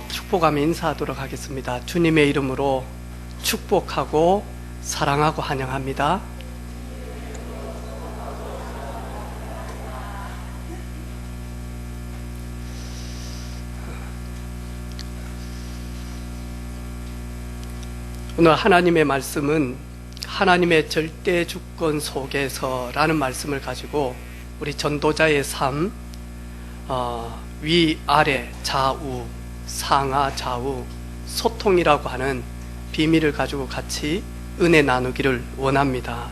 축복하며 인사하도록 하겠습니다. 주님의 이름으로 축복하고 사랑하고 환영합니다. 오늘 하나님의 말씀은 하나님의 절대 주권 속에서라는 말씀을 가지고 우리 전도자의 삶, 위아래 좌우 상하 좌우 소통이라고 하는 비밀을 가지고 같이 은혜 나누기를 원합니다.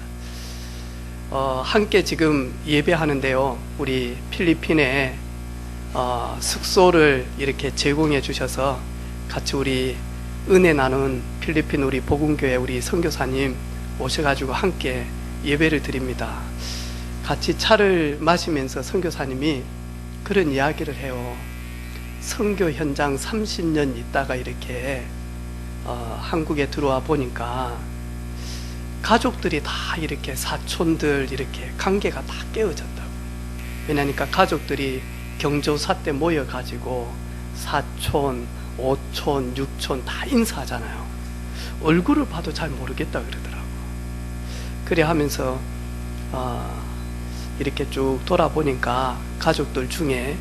함께 지금 예배하는데요, 우리 필리핀에 숙소를 이렇게 제공해 주셔서 같이 우리 은혜 나눈 필리핀 우리 복음교회 우리 선교사님 오셔가지고 함께 예배를 드립니다. 같이 차를 마시면서 선교사님이 그런 이야기를 해요. 선교 현장 30년 있다가 이렇게 한국에 들어와 보니까 가족들이 다 이렇게 사촌들 이렇게 관계가 다 깨어졌다고. 왜냐니까 가족들이 경조사 때 모여가지고 사촌, 오촌, 육촌 다 인사하잖아요. 얼굴을 봐도 잘 모르겠다 그러더라고. 그래 하면서 이렇게 쭉 돌아보니까 가족들 중에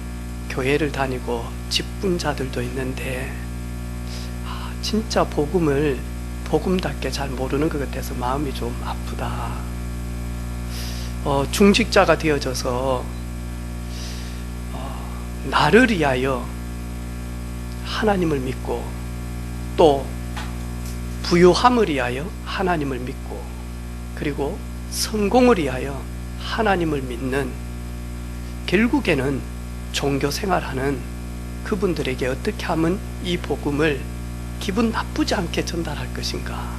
교회를 다니고 직분자들도 있는데 진짜 복음을 복음답게 잘 모르는 것 같아서 마음이 좀 아프다. 중직자가 되어져서 나를 위하여 하나님을 믿고 또 부유함을 위하여 하나님을 믿고 그리고 성공을 위하여 하나님을 믿는, 결국에는 종교 생활하는 그분들에게 어떻게 하면 이 복음을 기분 나쁘지 않게 전달할 것인가,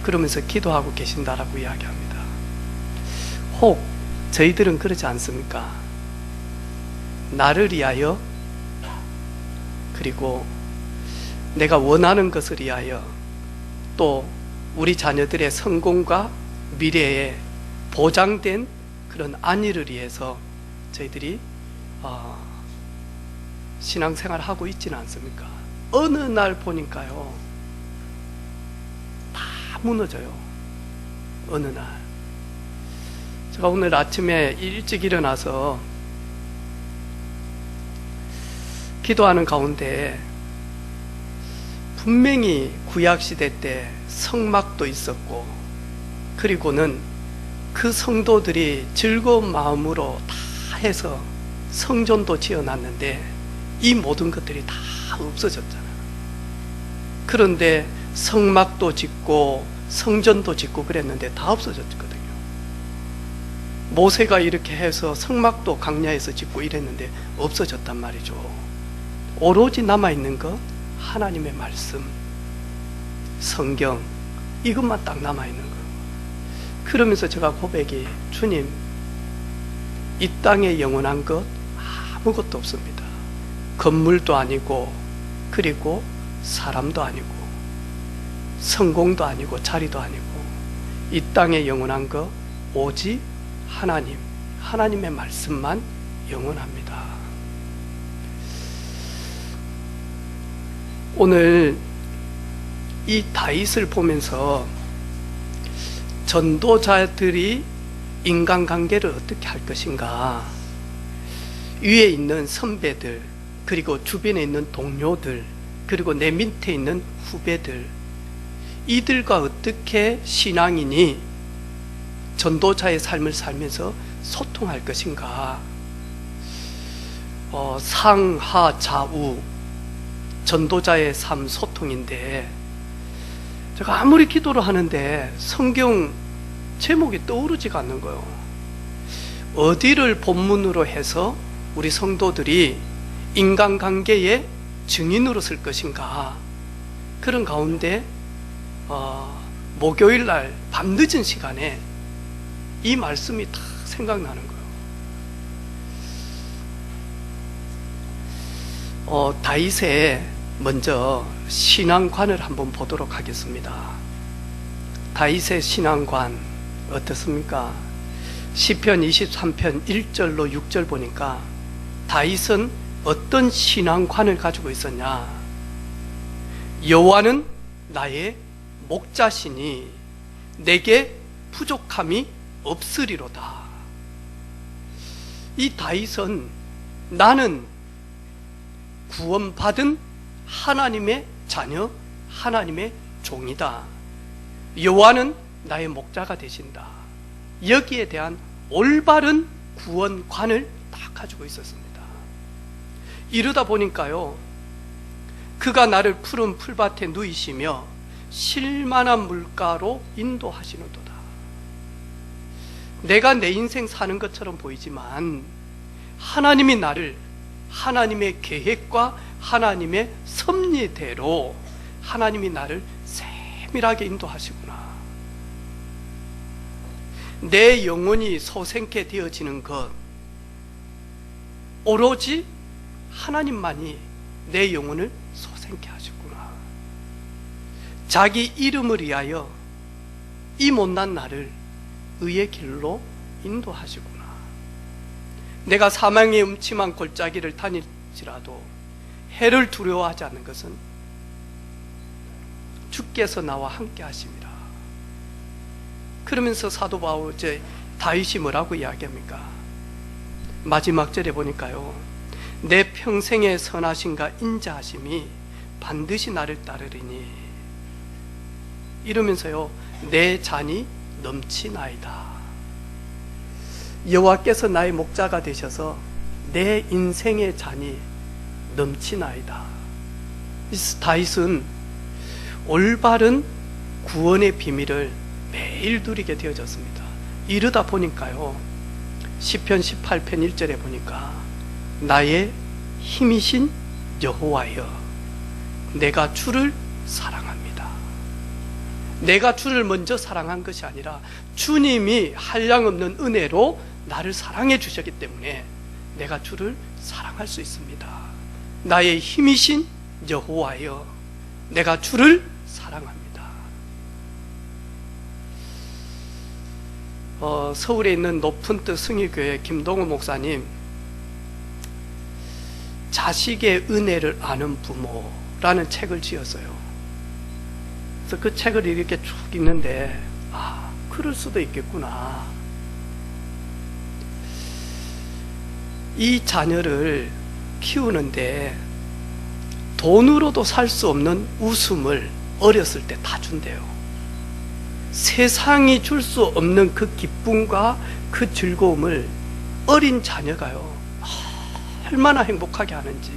그러면서 기도하고 계신다라고 이야기합니다. 혹 저희들은 그러지 않습니까? 나를 위하여 그리고 내가 원하는 것을 위하여 또 우리 자녀들의 성공과 미래에 보장된 그런 안위를 위해서 저희들이 신앙생활을 하고 있지는 않습니까? 어느 날 보니까요 다 무너져요. 어느 날 제가 오늘 아침에 일찍 일어나서 기도하는 가운데 분명히 구약시대 때 성막도 있었고 그리고는 그 성도들이 즐거운 마음으로 다 해서 성전도 지어놨는데 이 모든 것들이 다 없어졌잖아요. 그런데 성막도 짓고 성전도 짓고 그랬는데 다 없어졌거든요. 모세가 이렇게 해서 성막도 광야에서 짓고 이랬는데 없어졌단 말이죠. 오로지 남아있는 것 하나님의 말씀, 성경, 이것만 딱 남아있는 거예요. 그러면서 제가 고백이, 주님, 이 땅에 영원한 것 아무것도 없습니다. 건물도 아니고 그리고 사람도 아니고 성공도 아니고 자리도 아니고 이 땅에 영원한 것 오직 하나님, 하나님의 말씀만 영원합니다. 오늘 이 다윗을 보면서 전도자들이 인간관계를 어떻게 할 것인가, 위에 있는 선배들 그리고 주변에 있는 동료들 그리고 내 밑에 있는 후배들, 이들과 어떻게 신앙인이 전도자의 삶을 살면서 소통할 것인가, 상하 좌우 전도자의 삶 소통인데, 제가 아무리 기도를 하는데 성경 제목이 떠오르지가 않는 거예요. 어디를 본문으로 해서 우리 성도들이 인간관계의 증인으로 쓸 것인가. 그런 가운데 목요일 날 밤늦은 시간에 이 말씀이 딱 생각나는 거예요. 다윗의 먼저 신앙관을 한번 보도록 하겠습니다. 다윗의 신앙관 어떻습니까? 시편 23편 1절로 6절 보니까 다윗은 어떤 신앙관을 가지고 있었냐? 여호와는 나의 목자시니 내게 부족함이 없으리로다. 이 다윗은 나는 구원받은 하나님의 자녀, 하나님의 종이다. 여호와는 나의 목자가 되신다. 여기에 대한 올바른 구원관을 다 가지고 있었습니다. 이러다 보니까요, 그가 나를 푸른 풀밭에 누이시며 쉴만한 물가로 인도하시는도다. 내가 내 인생 사는 것처럼 보이지만 하나님이 나를 하나님의 계획과 하나님의 섭리대로 하나님이 나를 세밀하게 인도하시구나. 내 영혼이 소생케 되어지는 것, 오로지 하나님만이 내 영혼을 소생케 하셨구나. 자기 이름을 위하여 이 못난 나를 의의 길로 인도하시구나. 내가 사망의 음침한 골짜기를 다닐지라도 해를 두려워하지 않는 것은 주께서 나와 함께 하심이라. 그러면서 사도 바울, 다윗이 뭐라고 이야기합니까? 마지막 절에 보니까요, 내 평생의 선하심과 인자하심이 반드시 나를 따르리니, 이러면서요, 내 잔이 넘치나이다. 여호와께서 나의 목자가 되셔서 내 인생의 잔이 넘치나이다. 다윗은 올바른 구원의 비밀을 매일 누리게 되어졌습니다. 이러다 보니까요, 시편 18편 1절에 보니까 나의 힘이신 여호와여, 내가 주를 사랑합니다. 내가 주를 먼저 사랑한 것이 아니라 주님이 한량없는 은혜로 나를 사랑해 주셨기 때문에 내가 주를 사랑할 수 있습니다. 나의 힘이신 여호와여, 내가 주를 사랑합니다. 서울에 있는 높은 뜻 승일교회 김동호 목사님, 자식의 은혜를 아는 부모라는 책을 지었어요. 그래서 그 책을 이렇게 쭉 읽는데, 그럴 수도 있겠구나. 이 자녀를 키우는데 돈으로도 살 수 없는 웃음을 어렸을 때 다 준대요. 세상이 줄 수 없는 그 기쁨과 그 즐거움을 어린 자녀가요, 얼마나 행복하게 하는지.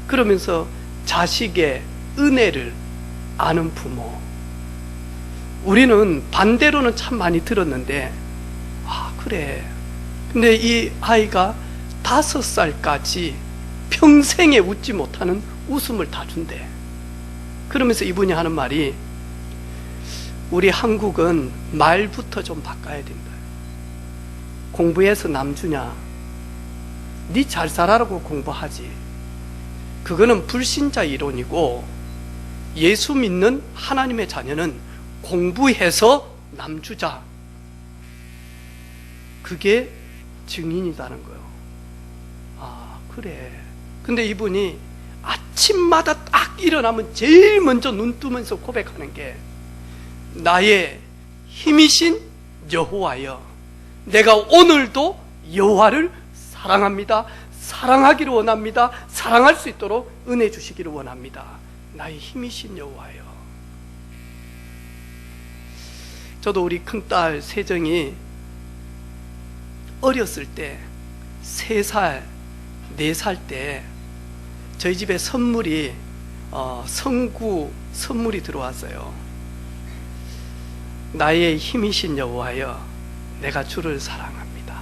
그러면서 자식의 은혜를 아는 부모, 우리는 반대로는 참 많이 들었는데, 그래, 근데 이 아이가 5살까지 평생에 웃지 못하는 웃음을 다 준대. 그러면서 이분이 하는 말이, 우리 한국은 말부터 좀 바꿔야 된다. 공부해서 남 주냐? 니 잘 살아라고 공부하지. 그거는 불신자 이론이고, 예수 믿는 하나님의 자녀는 공부해서 남 주자. 그게 증인이라는 거예요. 그래. 근데 이분이 아침마다 딱 일어나면 제일 먼저 눈 뜨면서 고백하는 게, 나의 힘이신 여호와여, 내가 오늘도 여호와를 사랑합니다. 사랑하기를 원합니다. 사랑할 수 있도록 은혜 주시기를 원합니다. 나의 힘이신 여호와여. 저도 우리 큰딸 세정이 어렸을 때 3살, 4살 때 저희 집에 선물이 성구 선물이 들어왔어요. 나의 힘이신 여호와여, 내가 주를 사랑합니다.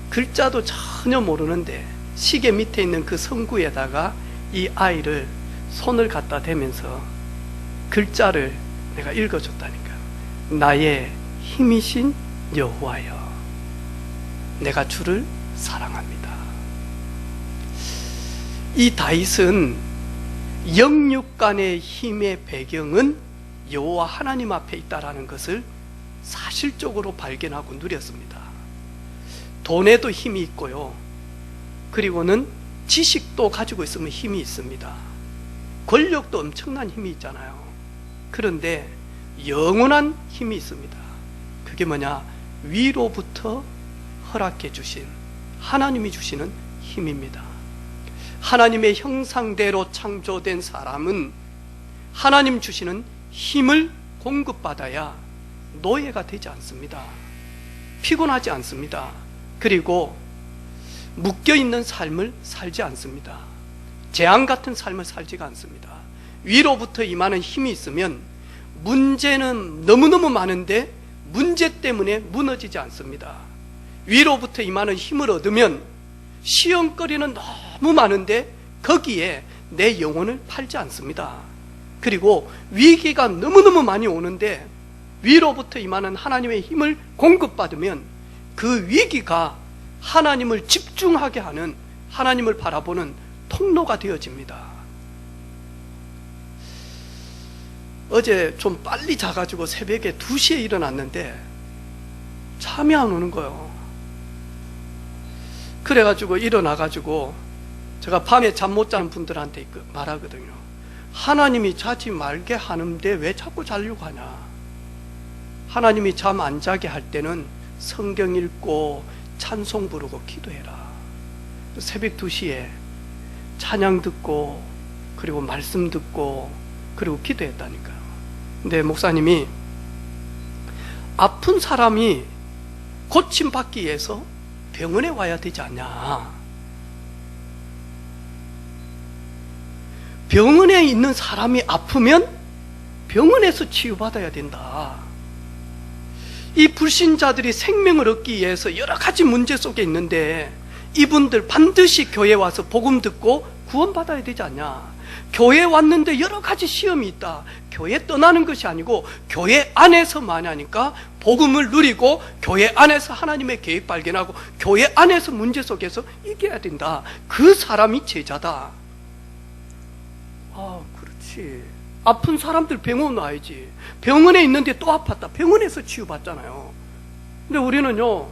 글자도 전혀 모르는데 시계 밑에 있는 그 성구에다가 이 아이를 손을 갖다 대면서 글자를 내가 읽어줬다니까요. 나의 힘이신 여호와여, 내가 주를 사랑합니다. 이 다윗은 영육간의 힘의 배경은 여호와 하나님 앞에 있다라는 것을 사실적으로 발견하고 누렸습니다. 돈에도 힘이 있고요, 그리고는 지식도 가지고 있으면 힘이 있습니다. 권력도 엄청난 힘이 있잖아요. 그런데 영원한 힘이 있습니다. 그게 뭐냐? 위로부터 허락해 주신 하나님이 주시는 힘입니다. 하나님의 형상대로 창조된 사람은 하나님 주시는 힘을 공급받아야 노예가 되지 않습니다. 피곤하지 않습니다. 그리고 묶여있는 삶을 살지 않습니다. 재앙 같은 삶을 살지가 않습니다. 위로부터 임하는 힘이 있으면 문제는 너무너무 많은데 문제 때문에 무너지지 않습니다. 위로부터 임하는 힘을 얻으면 시험거리는 너무 많은데 거기에 내 영혼을 팔지 않습니다. 그리고 위기가 너무너무 많이 오는데 위로부터 임하는 하나님의 힘을 공급받으면 그 위기가 하나님을 집중하게 하는, 하나님을 바라보는 통로가 되어집니다. 어제 좀 빨리 자가지고 새벽에 2시에 일어났는데 잠이 안 오는 거예요. 그래가지고 일어나가지고 제가 밤에 잠 못 자는 분들한테 말하거든요. 하나님이 자지 말게 하는데 왜 자꾸 자려고 하냐? 하나님이 잠 안 자게 할 때는 성경 읽고 찬송 부르고 기도해라. 새벽 2시에 찬양 듣고 그리고 말씀 듣고 그리고 기도했다니까요. 근데 목사님이 아픈 사람이 고침받기 위해서 병원에 와야 되지 않냐? 병원에 있는 사람이 아프면 병원에서 치유받아야 된다. 이 불신자들이 생명을 얻기 위해서 여러 가지 문제 속에 있는데 이분들 반드시 교회 와서 복음 듣고 구원받아야 되지 않냐? 교회 왔는데 여러 가지 시험이 있다. 교회 떠나는 것이 아니고 교회 안에서만 하니까 복음을 누리고 교회 안에서 하나님의 계획 발견하고 교회 안에서 문제 속에서 이겨야 된다. 그 사람이 제자다. 아, 그렇지. 아픈 사람들 병원 와야지. 병원에 있는데 또 아팠다. 병원에서 치유받잖아요. 근데 우리는요,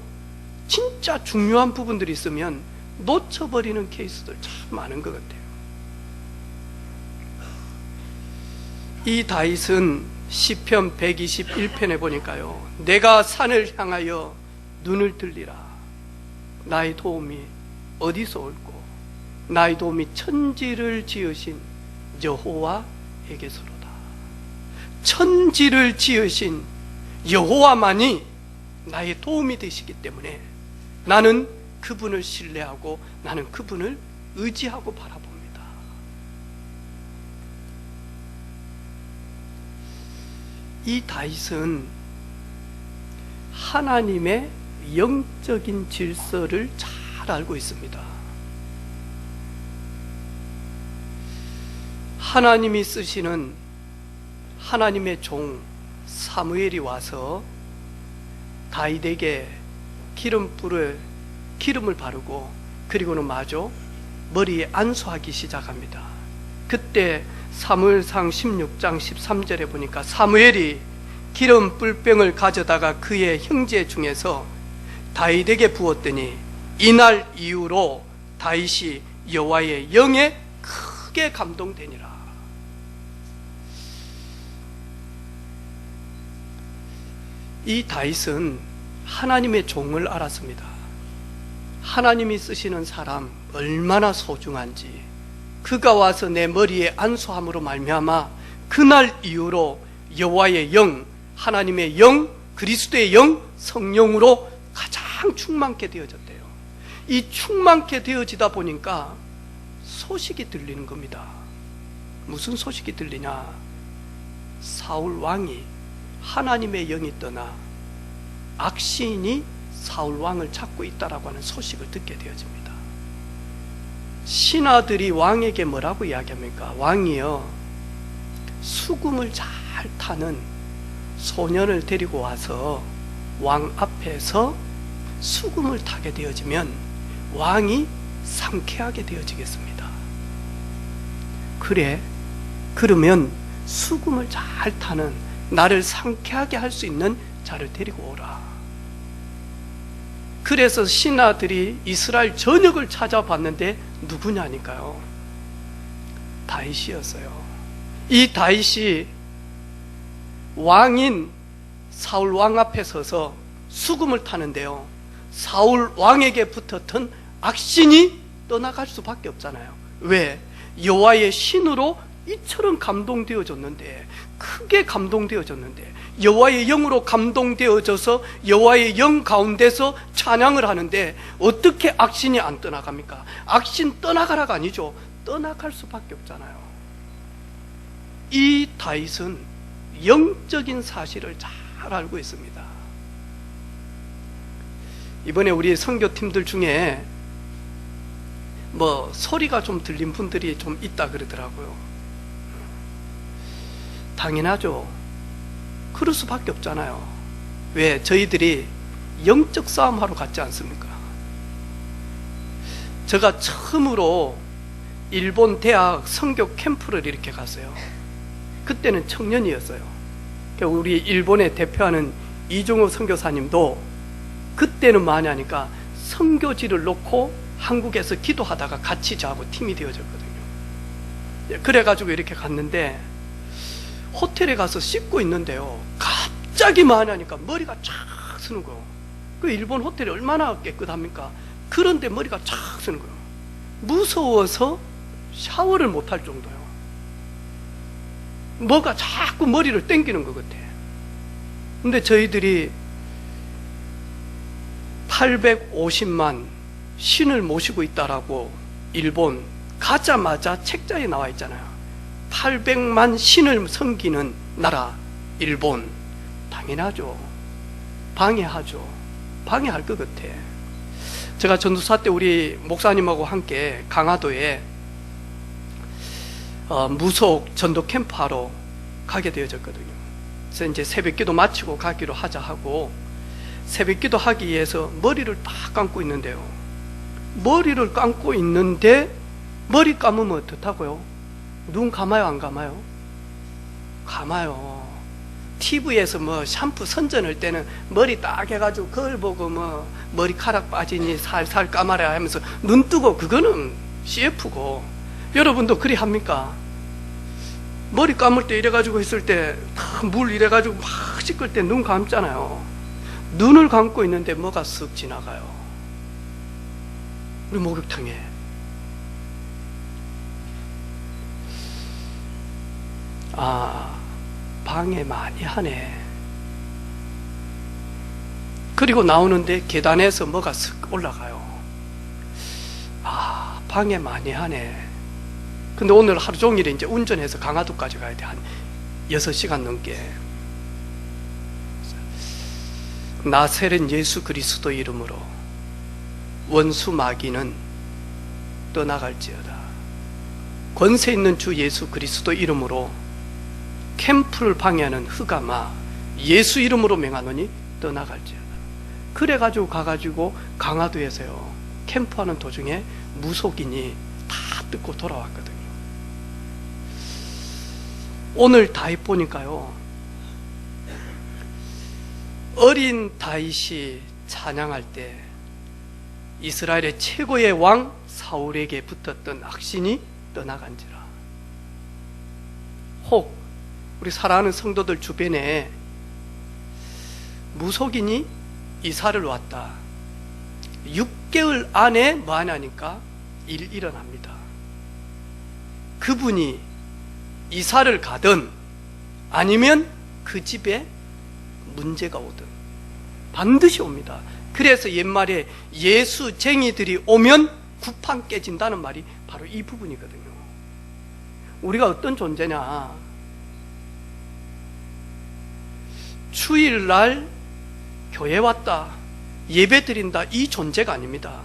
진짜 중요한 부분들이 있으면 놓쳐버리는 케이스들 참 많은 것 같아요. 이 다윗은 시편 121편에 보니까요, 내가 산을 향하여 눈을 들리라. 나의 도움이 어디서 올꼬? 나의 도움이 천지를 지으신 여호와에게서로다. 천지를 지으신 여호와만이 나의 도움이 되시기 때문에 나는 그분을 신뢰하고 나는 그분을 의지하고 바라봅니다. 이 다윗은 하나님의 영적인 질서를 잘 알고 있습니다. 하나님이 쓰시는 하나님의 종 사무엘이 와서 다윗에게 기름을 바르고 그리고는 마저 머리에 안수하기 시작합니다. 그때 사무엘상 16장 13절에 보니까 사무엘이 기름 뿔병을 가져다가 그의 형제 중에서 다윗에게 부었더니 이날 이후로 다윗이 여호와의 영에 크게 감동되니라. 이 다윗은 하나님의 종을 알았습니다. 하나님이 쓰시는 사람 얼마나 소중한지, 그가 와서 내 머리에 안수함으로 말미암아 그날 이후로 여호와의 영, 하나님의 영, 그리스도의 영, 성령으로 가장 충만케 되어졌대요. 이 충만케 되어지다 보니까 소식이 들리는 겁니다. 무슨 소식이 들리냐? 사울 왕이 하나님의 영이 떠나 악시인이 사울 왕을 찾고 있다라고 하는 소식을 듣게 되어집니다. 신하들이 왕에게 뭐라고 이야기합니까? 왕이요, 수금을 잘 타는 소년을 데리고 와서 왕 앞에서 수금을 타게 되어지면 왕이 상쾌하게 되어지겠습니다. 그래, 그러면 수금을 잘 타는 나를 상쾌하게 할 수 있는 자를 데리고 오라. 그래서 신하들이 이스라엘 전역을 찾아봤는데 누구냐니까요? 다윗이었어요. 이 다윗이 왕인 사울 왕 앞에 서서 수금을 타는데요, 사울 왕에게 붙었던 악신이 떠나갈 수밖에 없잖아요. 왜? 여호와의 신으로 이처럼 감동되어졌는데, 크게 감동되어졌는데, 여호와의 영으로 감동되어져서 여호와의 영 가운데서 찬양을 하는데 어떻게 악신이 안 떠나갑니까? 악신 떠나가라가 아니죠. 떠나갈 수밖에 없잖아요. 이 다윗은 영적인 사실을 잘 알고 있습니다. 이번에 우리 선교팀들 중에 소리가 좀 들린 분들이 좀 있다 그러더라고요. 당연하죠. 그럴 수밖에 없잖아요. 왜? 저희들이 영적 싸움하러 갔지 않습니까? 제가 처음으로 일본 대학 선교 캠프를 이렇게 갔어요. 그때는 청년이었어요. 우리 일본에 대표하는 이종호 선교사님도 그때는 많이 하니까 선교지를 놓고 한국에서 기도하다가 같이 저하고 팀이 되어졌거든요. 그래가지고 이렇게 갔는데 호텔에 가서 씻고 있는데요, 갑자기 많이 하니까 머리가 쫙 쓰는 거예요. 그 일본 호텔이 얼마나 깨끗합니까? 그런데 머리가 쫙 쓰는 거예요. 무서워서 샤워를 못할 정도예요. 뭐가 자꾸 머리를 땡기는 것 같아. 근데 저희들이 850만 신을 모시고 있다라고 일본 가자마자 책자에 나와 있잖아요. 800만 신을 섬기는 나라 일본. 당연하죠. 방해하죠. 방해할 것 같아. 제가 전도사 때 우리 목사님하고 함께 강화도에 무속 전도 캠프 하러 가게 되어졌거든요. 그래서 이제 새벽기도 마치고 가기로 하자 하고 새벽기도 하기 위해서 머리를 딱 감고 있는데요, 머리를 감고 있는데 머리 감으면 어떻다고요? 눈 감아요, 안 감아요? 감아요. TV에서 샴푸 선전할 때는 머리 딱 해가지고 그걸 보고 머리카락 빠지니 살살 감아라 하면서 눈 뜨고, 그거는 CF고, 여러분도 그리 합니까? 머리 감을 때 이래가지고 했을 때 물 이래가지고 막 씻을 때 눈 감잖아요. 눈을 감고 있는데 뭐가 쓱 지나가요. 우리 목욕탕에. 방해 많이 하네. 그리고 나오는데 계단에서 뭐가 쓱 올라가요. 방해 많이 하네. 근데 오늘 하루 종일 이제 운전해서 강화도까지 가야 돼. 한 6시간 넘게. 나세렛 예수 그리스도 이름으로 원수 마귀는 떠나갈지어다. 권세 있는 주 예수 그리스도 이름으로 캠프를 방해하는 흑암아 예수 이름으로 명하노니 떠나갈지어다. 그래가지고 가가지고 강화도에서요, 캠프하는 도중에 무속인이 다 듣고 돌아왔거든요. 오늘 다윗 보니까요, 어린 다윗이 찬양할 때 이스라엘의 최고의 왕 사울에게 붙었던 악신이 떠나간지라. 혹 우리 사랑하는 성도들 주변에 무속인이 이사를 왔다. 6개월 안에 뭐 하냐니까 일 일어납니다. 그분이 이사를 가든 아니면 그 집에 문제가 오든 반드시 옵니다. 그래서 옛말에 예수쟁이들이 오면 구판 깨진다는 말이 바로 이 부분이거든요. 우리가 어떤 존재냐, 주일날 교회 왔다, 예배 드린다, 이 존재가 아닙니다.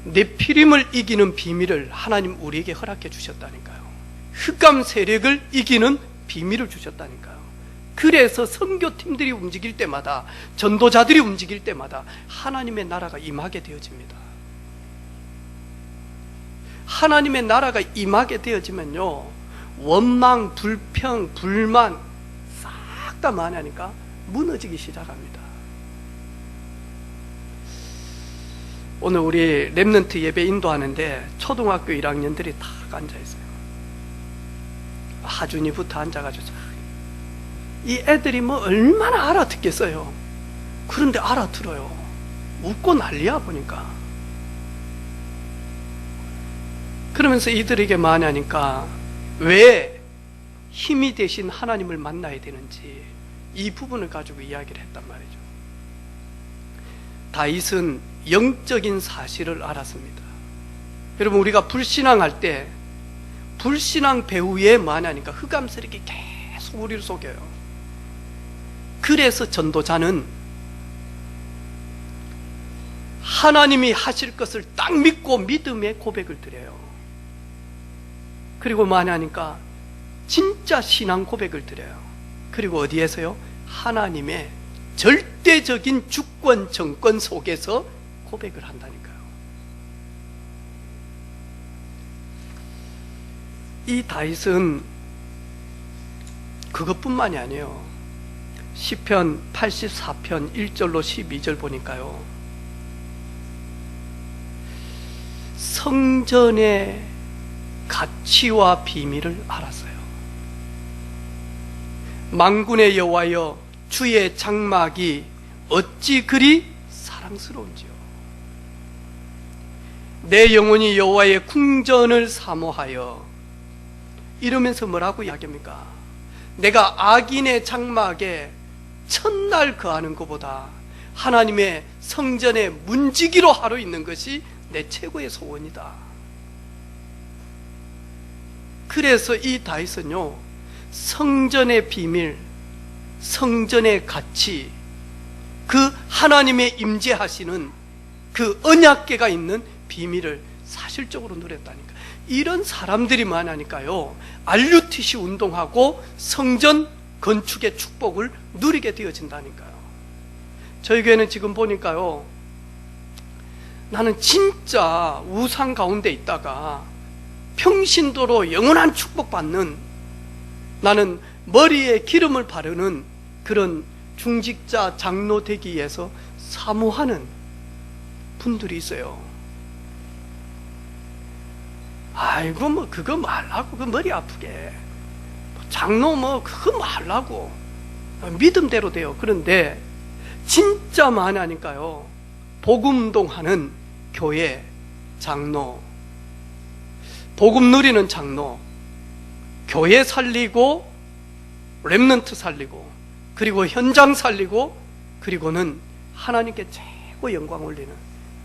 네피림을 이기는 비밀을 하나님 우리에게 허락해 주셨다니까요. 흑암 세력을 이기는 비밀을 주셨다니까요. 그래서 선교팀들이 움직일 때마다, 전도자들이 움직일 때마다 하나님의 나라가 임하게 되어집니다. 하나님의 나라가 임하게 되어지면요, 원망, 불평, 불만 싹 다 많이 하니까 무너지기 시작합니다. 오늘 우리 렘넌트 예배 인도하는데 초등학교 1학년들이 다 앉아있어요. 하준이부터 앉아가지고 이 애들이 뭐 얼마나 알아듣겠어요. 그런데 알아들어요. 웃고 난리야 보니까. 그러면서 이들에게 말하니까 왜 힘이 되신 하나님을 만나야 되는지 이 부분을 가지고 이야기를 했단 말이죠. 다윗은 영적인 사실을 알았습니다. 여러분, 우리가 불신앙할 때 불신앙 배후에 뭐하냐니까 흑암세력이 계속 우리를 속여요. 그래서 전도자는 하나님이 하실 것을 딱 믿고 믿음의 고백을 드려요. 그리고 뭐하냐니까 진짜 신앙 고백을 드려요. 그리고 어디에서요? 하나님의 절대적인 주권 정권 속에서 고백을 한다니까요. 이 다윗은 그것뿐만이 아니에요. 시편 84편 1절로 12절 보니까요, 성전의 가치와 비밀을 알았어요. 만군의 여호와여, 주의 장막이 어찌 그리 사랑스러운지요. 내 영혼이 여호와의 궁전을 사모하여. 이러면서 뭐라고 이야기합니까? 내가 악인의 장막에 첫날 거하는 것보다 하나님의 성전에 문지기로 하루 있는 것이 내 최고의 소원이다. 그래서 이 다윗은요, 성전의 비밀, 성전의 가치, 그 하나님의 임재하시는 그 언약궤가 있는 비밀을 사실적으로 누렸다니까. 이런 사람들이 많으니까요, RUTC 운동하고 성전 건축의 축복을 누리게 되어진다니까요. 저희 교회는 지금 보니까요, 나는 진짜 우상 가운데 있다가 평신도로 영원한 축복받는, 나는 머리에 기름을 바르는 그런 중직자 장로 되기 위해서 사모하는 분들이 있어요. 아이고 뭐 그거 말라고, 그 머리 아프게 장로 뭐 그거 말라고, 믿음대로 돼요. 그런데 진짜 많으니까요, 복음운동하는 교회 장로, 복음 누리는 장로, 교회 살리고 렘넌트 살리고 그리고 현장 살리고 그리고는 하나님께 최고 영광 올리는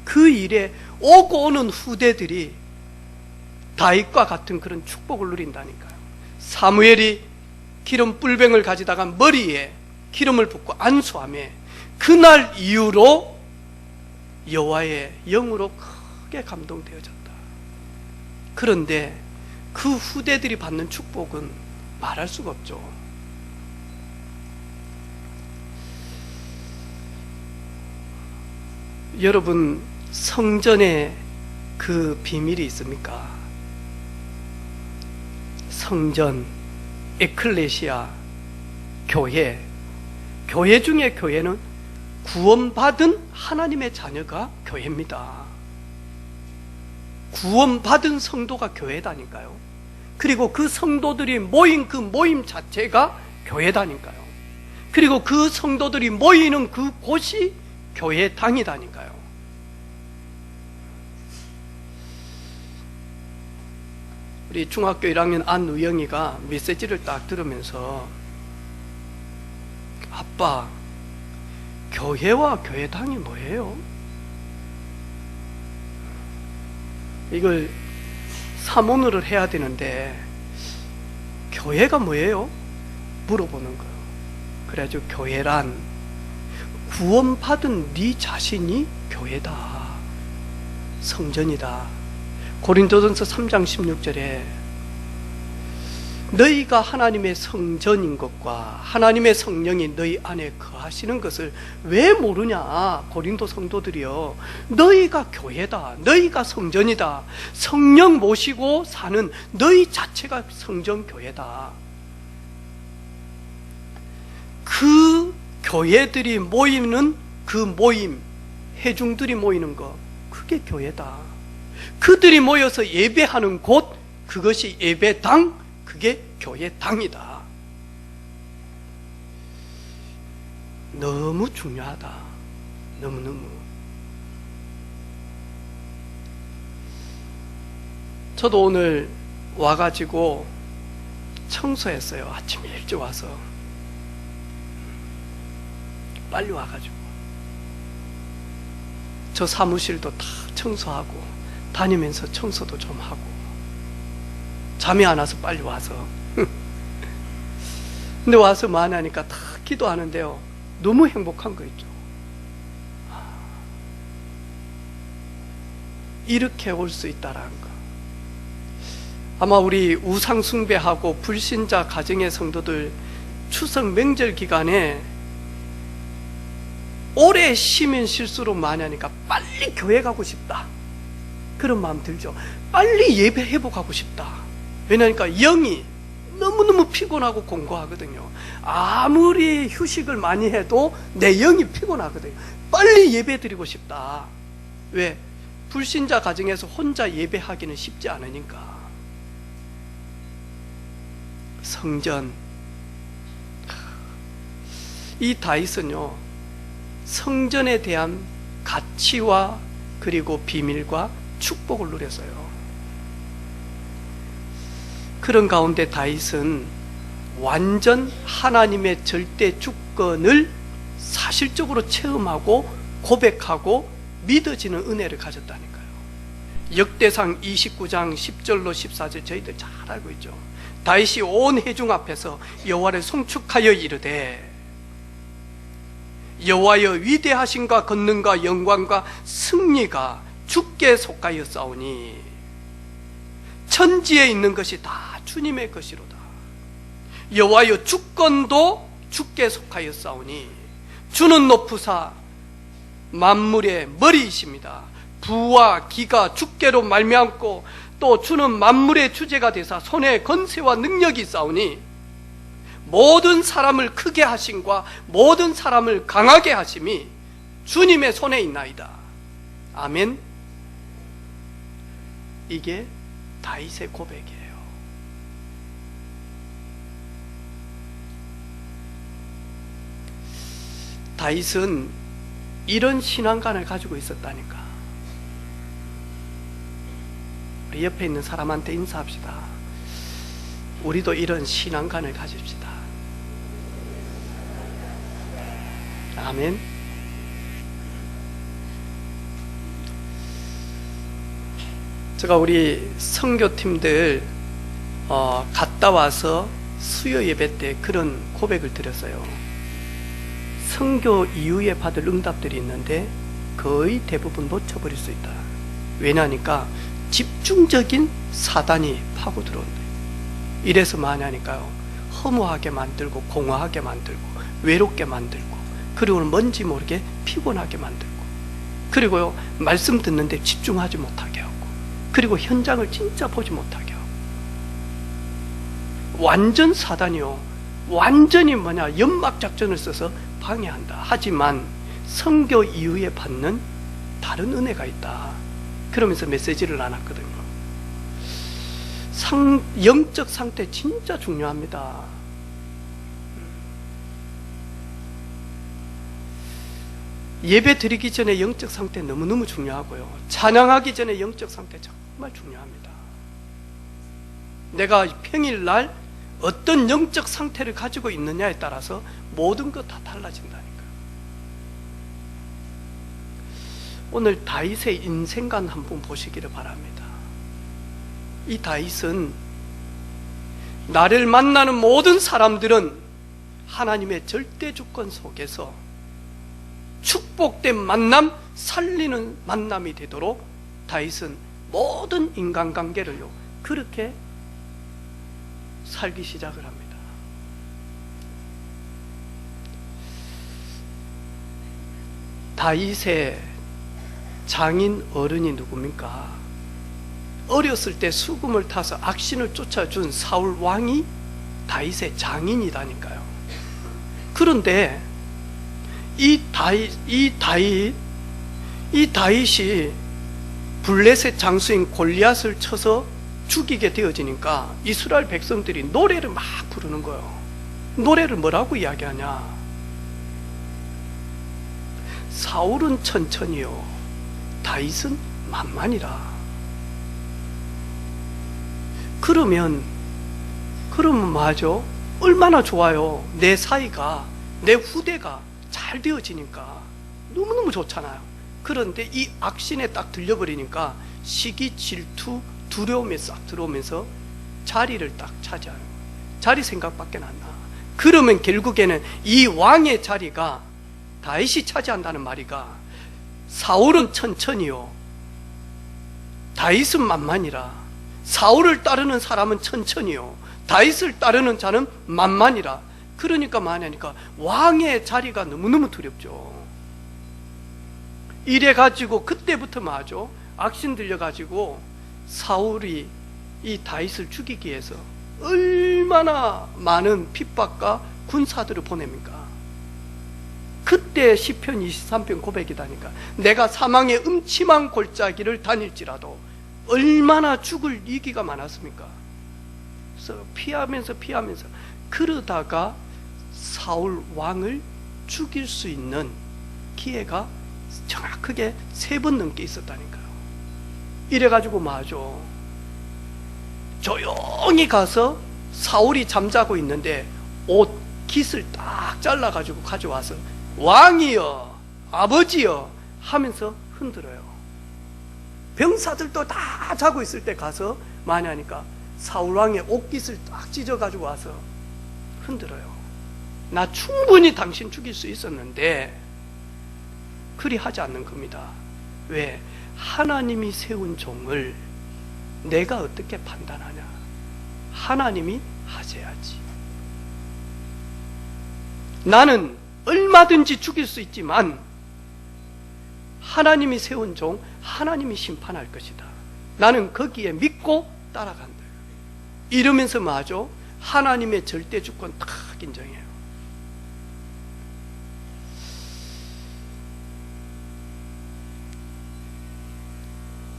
그 일에 오고 오는 후대들이 다윗과 같은 그런 축복을 누린다니까요. 사무엘이 기름 뿔병을 가지다가 머리에 기름을 붓고 안수하며 그날 이후로 여호와의 영으로 크게 감동되어졌다. 그런데 그 후대들이 받는 축복은 말할 수가 없죠. 여러분, 성전에 그 비밀이 있습니까? 성전, 에클레시아, 교회. 교회 중에 교회는 구원받은 하나님의 자녀가 교회입니다. 구원받은 성도가 교회다니까요. 그리고 그 성도들이 모인 그 모임 자체가 교회다니까요. 그리고 그 성도들이 모이는 그 곳이 교회당이다니까요. 우리 중학교 1학년 안우영이가 메시지를 딱 들으면서, 아빠, 교회와 교회당이 뭐예요? 이걸 사문으로 해야 되는데 교회가 뭐예요? 물어보는 거예요. 그래가지고 교회란 구원받은 네 자신이 교회다, 성전이다. 고린도전서 3장 16절에 너희가 하나님의 성전인 것과 하나님의 성령이 너희 안에 거하시는 것을 왜 모르냐? 고린도 성도들이요, 너희가 교회다, 너희가 성전이다, 성령 모시고 사는 너희 자체가 성전 교회다. 그 교회들이 모이는 그 모임, 회중들이 모이는 것, 그게 교회다. 그들이 모여서 예배하는 곳, 그것이 예배당, 그게 교회당이다. 너무 중요하다. 너무너무. 저도 오늘 와가지고 청소했어요. 아침에 일찍 와서. 빨리 와가지고. 저 사무실도 다 청소하고, 다니면서 청소도 좀 하고, 잠이 안 와서 빨리 와서. 근데 와서 만나니까 다 기도하는데요. 너무 행복한 거 있죠. 이렇게 올 수 있다라는 거. 아마 우리 우상숭배하고 불신자 가정의 성도들 추석 명절 기간에 오래 쉬면 쉴수록 많이 하니까 빨리 교회 가고 싶다, 그런 마음 들죠. 빨리 예배 회복하고 싶다. 왜냐니까 영이 너무너무 피곤하고 공고하거든요. 아무리 휴식을 많이 해도 내 영이 피곤하거든요. 빨리 예배 드리고 싶다. 왜? 불신자 가정에서 혼자 예배하기는 쉽지 않으니까. 성전, 이 다윗은요, 성전에 대한 가치와 그리고 비밀과 축복을 누렸어요. 그런 가운데 다윗은 완전 하나님의 절대 주권을 사실적으로 체험하고 고백하고 믿어지는 은혜를 가졌다니까요. 역대상 29장 10절로 14절 저희들 잘 알고 있죠. 다윗이 온 회중 앞에서 여호와를 송축하여 이르되, 여호와여 위대하심과 권능과 영광과 승리가 주께 속하였사오니 천지에 있는 것이 다 주님의 것이로다. 여호와여 주권도 주께 속하였사오니 주는 높으사 만물의 머리이십니다. 부와 기가 주께로 말미암고 또 주는 만물의 주제가 되사 손에 권세와 능력이 있사오니 모든 사람을 크게 하심과 모든 사람을 강하게 하심이 주님의 손에 있나이다. 아멘. 이게 다윗의 고백이에요. 다윗은 이런 신앙관을 가지고 있었다니까. 우리 옆에 있는 사람한테 인사합시다. 우리도 이런 신앙관을 가집시다. 아멘. 제가 우리 선교팀들 갔다 와서 수요 예배 때 그런 고백을 드렸어요. 선교 이후에 받을 응답들이 있는데 거의 대부분 놓쳐버릴 수 있다. 왜냐니까 집중적인 사단이 파고 들어온다. 이래서 많이 하니까요, 허무하게 만들고 공허하게 만들고 외롭게 만들고, 그리고 뭔지 모르게 피곤하게 만들고, 그리고요 말씀 듣는데 집중하지 못하게 하고, 그리고 현장을 진짜 보지 못하게 하고. 완전 사단이요, 완전히 연막 작전을 써서 방해한다. 하지만 선교 이후에 받는 다른 은혜가 있다. 그러면서 메시지를 나눴거든요. 영적 상태 진짜 중요합니다. 예배 드리기 전에 영적 상태 너무너무 중요하고요. 찬양하기 전에 영적 상태 정말 중요합니다. 내가 평일날 어떤 영적 상태를 가지고 있느냐에 따라서 모든 것 다 달라진다니까요. 오늘 다윗의 인생관 한번 보시기를 바랍니다. 이 다윗은 나를 만나는 모든 사람들은 하나님의 절대 주권 속에서 축복된 만남, 살리는 만남이 되도록 다윗은 모든 인간관계를요 그렇게 살기 시작을 합니다. 다윗의 장인 어른이 누굽니까? 어렸을 때 수금을 타서 악신을 쫓아준 사울 왕이 다윗의 장인이다니까요. 그런데 이 다윗이 블레셋 장수인 골리앗을 쳐서 죽이게 되어지니까 이스라엘 백성들이 노래를 막 부르는 거예요. 노래를 뭐라고 이야기하냐? 사울은 천천히요, 다윗은 만만이라. 그러면 맞아? 얼마나 좋아요. 내 사이가, 내 후대가 잘 되어지니까 너무너무 좋잖아요. 그런데 이 악신에 딱 들려버리니까 시기, 질투, 두려움에 싹 들어오면서 자리를 딱 차지하는 거예요. 자리 생각밖에 안 나. 그러면 결국에는 이 왕의 자리가 다윗이 차지한다는 말이가, 사울은 천천히요, 다윗은 만만이라. 사울을 따르는 사람은 천천히요, 다윗을 따르는 자는 만만이라. 그러니까 뭐냐니까 왕의 자리가 너무너무 두렵죠. 이래가지고 그때부터 뭐죠? 악신 들려가지고 사울이 이 다윗을 죽이기 위해서 얼마나 많은 핍박과 군사들을 보냅니까? 그때 시편 23편 고백이다니까. 내가 사망의 음침한 골짜기를 다닐지라도 얼마나 죽을 위기가 많았습니까? 그래서 피하면서 그러다가 사울 왕을 죽일 수 있는 기회가 정확하게 3번 넘게 있었다니까요. 이래가지고 뭐하죠? 조용히 가서 사울이 잠자고 있는데 옷 깃을 딱 잘라가지고 가져와서 왕이여, 아버지여 하면서 흔들어요. 병사들도 다 자고 있을 때 가서 뭐하냐니까 사울왕의 옷깃을 딱 찢어가지고 와서 흔들어요. 나 충분히 당신 죽일 수 있었는데 그리 하지 않는 겁니다. 왜? 하나님이 세운 종을 내가 어떻게 판단하냐? 하나님이 하셔야지. 나는 얼마든지 죽일 수 있지만 하나님이 세운 종, 하나님이 심판할 것이다. 나는 거기에 믿고 따라간다. 이러면서 뭐하죠? 하나님의 절대 주권 딱 인정해요.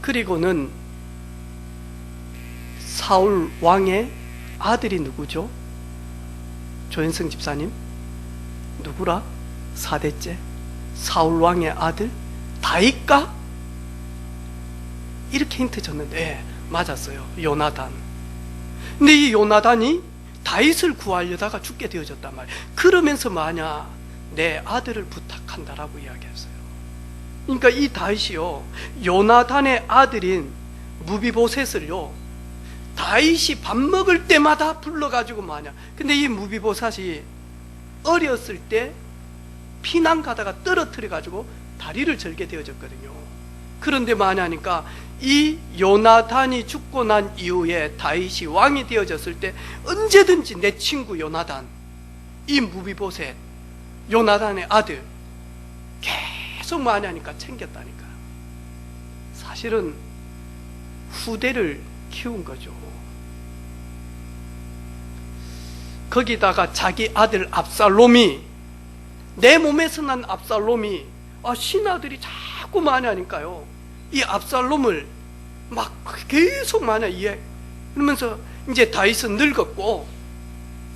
그리고는 사울 왕의 아들이 누구죠? 조현성 집사님? 누구라? 4대째 사울 왕의 아들 다윗가? 이렇게 힌트 줬는데 맞았어요. 요나단. 근데 이 요나단이 다윗을 구하려다가 죽게 되어졌단 말이에요. 그러면서 뭐하냐? 내 아들을 부탁한다라고 이야기했어요. 그러니까 이 다윗이요, 요나단의 아들인 무비보셋을요, 다윗이 밥 먹을 때마다 불러가지고 뭐하냐? 근데 이 무비보셋이 어렸을 때 피난 가다가 떨어뜨려가지고 다리를 절게 되어졌거든요. 그런데 뭐하냐니까 이 요나단이 죽고 난 이후에 다윗이 왕이 되어졌을 때 언제든지 내 친구 요나단, 이 무비보셋, 요나단의 아들 계속 뭐하냐니까 챙겼다니까. 사실은 후대를 키운 거죠. 거기다가 자기 아들 압살롬이, 내 몸에서 난 압살롬이 신하들이 자꾸 뭐하냐니까요, 이 압살롬을 막 계속 그러면서 이제 다윗은 늙었고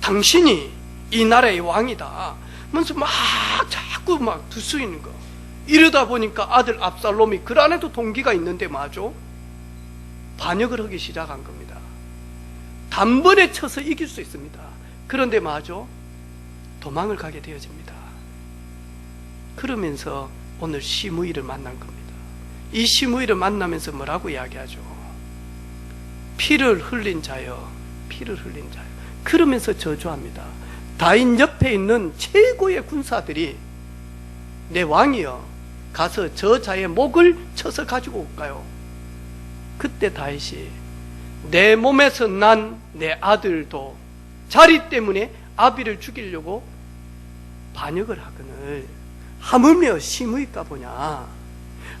당신이 이 나라의 왕이다 하면서 막 자꾸 막 두수이는 거. 이러다 보니까 아들 압살롬이 그 안에도 동기가 있는데 맞죠? 반역을 하기 시작한 겁니다. 단번에 쳐서 이길 수 있습니다. 그런데 맞죠? 도망을 가게 되어집니다. 그러면서 오늘 시므이를 만난 겁니다. 이 시므이를 만나면서 뭐라고 이야기하죠? 피를 흘린 자여, 피를 흘린 자여. 그러면서 저주합니다. 다윗 옆에 있는 최고의 군사들이 내 왕이여, 가서 저 자의 목을 쳐서 가지고 올까요? 그때 다윗이 내 몸에서 난 내 아들도 자리 때문에 아비를 죽이려고 반역을 하거늘 하물며 시므이가 보냐?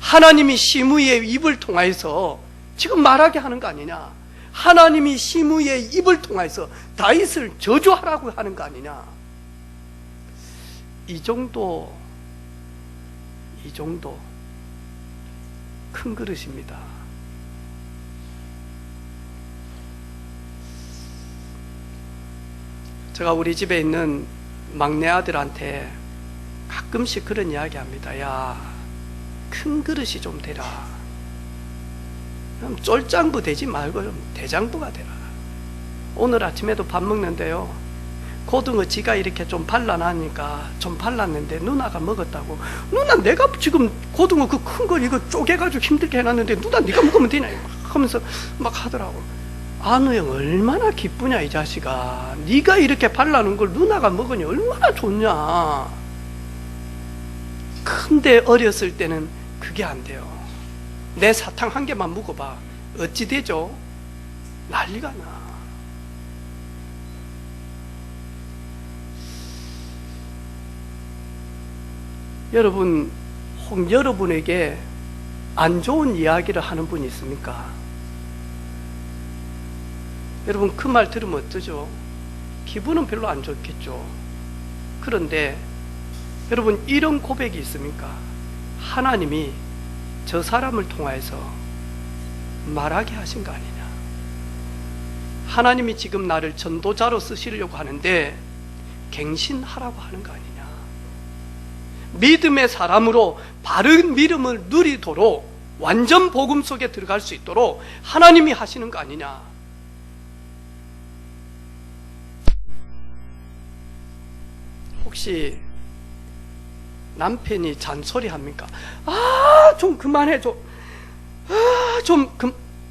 하나님이 시므이의 입을 통하여서 지금 말하게 하는 거 아니냐? 하나님이 시므이의 입을 통하여서 다윗을 저주하라고 하는 거 아니냐? 이 정도 큰 그릇입니다. 제가 우리 집에 있는 막내 아들한테 가끔씩 그런 이야기 합니다. 야, 큰 그릇이 좀 되라. 그럼 쫄장부 되지 말고 좀 대장부가 되라. 오늘 아침에도 밥 먹는데요, 고등어 지가 이렇게 좀 발라놨으니까 좀 발랐는데 누나가 먹었다고. 누나, 내가 지금 고등어 그 큰 걸 이거 쪼개가지고 힘들게 해놨는데 누나 네가 먹으면 되냐 하면서 막 하더라고. 안우 형 얼마나 기쁘냐 이 자식아. 네가 이렇게 발라놓은 걸 누나가 먹으니 얼마나 좋냐. 근데 어렸을 때는 그게 안 돼요. 내 사탕 한 개만 먹어봐, 어찌 되죠? 난리가 나. 여러분, 혹 여러분에게 안 좋은 이야기를 하는 분이 있습니까? 여러분, 그 말 들으면 어떠죠? 기분은 별로 안 좋겠죠. 그런데 여러분, 이런 고백이 있습니까? 하나님이 저 사람을 통하여서 말하게 하신 거 아니냐. 하나님이 지금 나를 전도자로 쓰시려고 하는데 갱신하라고 하는 거 아니냐. 믿음의 사람으로 바른 믿음을 누리도록 완전 복음 속에 들어갈 수 있도록 하나님이 하시는 거 아니냐. 혹시 남편이 잔소리 합니까? 아, 좀 그만해줘. 아,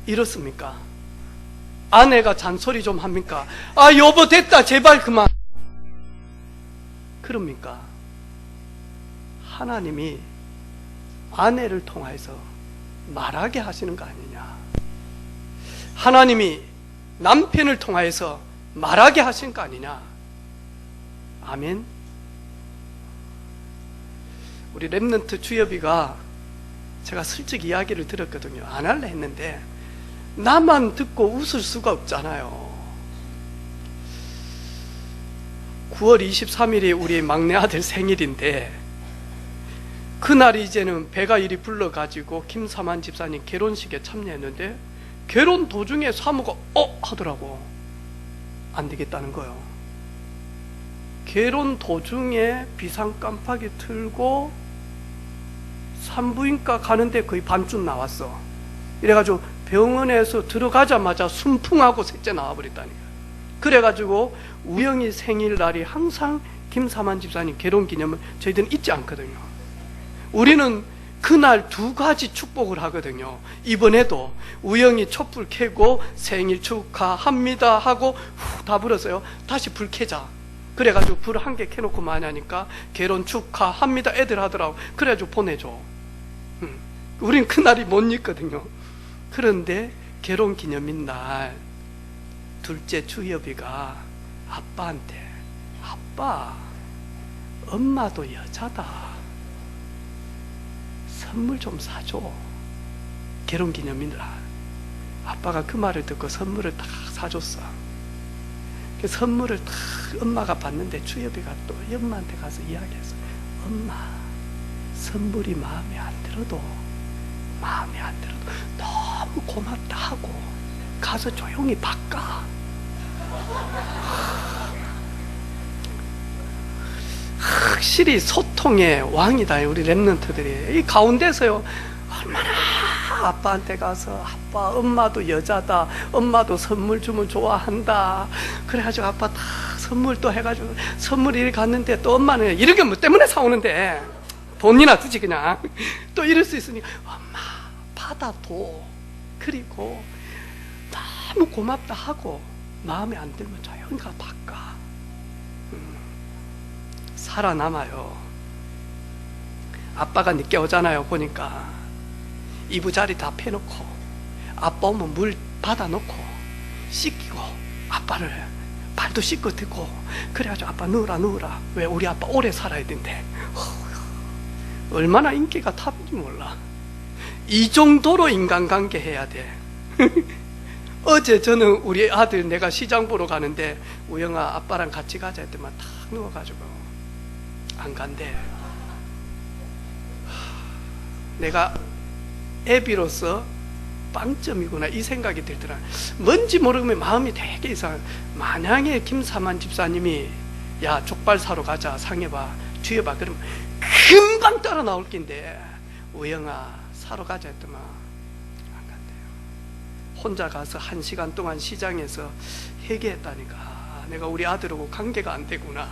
이렇습니까? 아내가 잔소리 좀 합니까? 아, 여보 됐다, 제발 그만. 그럽니까? 하나님이 아내를 통해서 말하게 하시는 거 아니냐. 하나님이 남편을 통해서 말하게 하시는 거 아니냐. 아멘. 우리 렘넌트 주여비가 제가 슬쩍 이야기를 들었거든요. 안 할래 했는데 나만 듣고 웃을 수가 없잖아요. 9월 23일이 우리 막내 아들 생일인데 그날이 이제는 배가 이리 불러가지고 김사만 집사님 결혼식에 참여했는데 결혼 도중에 사모가 하더라고. 안 되겠다는 거예요. 결혼 도중에 비상 깜빡이 틀고 산부인과 가는데 거의 밤쯤 나왔어. 이래가지고 병원에서 들어가자마자 순풍하고 셋째 나와버렸다니까. 그래가지고 우영이 생일날이 항상 김사만 집사님 결혼기념을 저희들은 잊지 않거든요. 우리는 그날 두 가지 축복을 하거든요. 이번에도 우영이 촛불 켜고 생일 축하합니다 하고 다 불었어요. 다시 불 켜자. 그래가지고 불 한 개 켜놓고 많이 하니까 결혼 축하합니다 애들 하더라고. 그래가지고 보내줘. 우린 그날이 못 잊거든요. 그런데 결혼기념일 날 둘째 주여비가 아빠한테, 아빠, 엄마도 여자다, 선물 좀 사줘. 결혼기념일 날 아빠가 그 말을 듣고 선물을 딱 사줬어. 그 선물을 딱 엄마가 받는데 주여비가 또 엄마한테 가서 이야기했어. 엄마, 선물이 마음에 안 들어도 너무 고맙다 하고 가서 조용히 바꿔. 확실히 소통의 왕이다 우리 렘넌트들이. 이 가운데서요 얼마나 아빠한테 가서 아빠, 엄마도 여자다, 엄마도 선물 주면 좋아한다. 그래가지고 아빠 다 선물 또 해가지고 선물 이렇게 갔는데 또 엄마는 이런 게 뭐 때문에 사오는데 돈이나 주지 그냥. 또 이럴 수 있으니 엄마 받아도, 그리고 너무 고맙다 하고 마음에 안 들면 조용히 가 바꿔. 살아남아요. 아빠가 늦게 오잖아요. 보니까 이부자리 다 패놓고 아빠 오면 물 받아놓고 씻기고 아빠를 발도 씻고 듣고 그래가지고 아빠 누우라. 왜 우리 아빠 오래 살아야 된대. 얼마나 인기가 탑인지 몰라. 이 정도로 인간관계 해야 돼. 어제 저는 우리 아들 내가 시장 보러 가는데 우영아 아빠랑 같이 가자 했더만 탁 누워가지고 안 간대. 내가 애비로서 빵점이구나 이 생각이 들더라. 뭔지 모르면 마음이 되게 이상. 만약에 김사만 집사님이 야 족발 사러 가자 상해봐 뒤에 봐 그러면 금방 따라 나올 낀데 우영아 사러 가자 했더만 안 간대요. 혼자 가서 1시간 동안 시장에서 회개했다니까. 내가 우리 아들하고 관계가 안 되구나.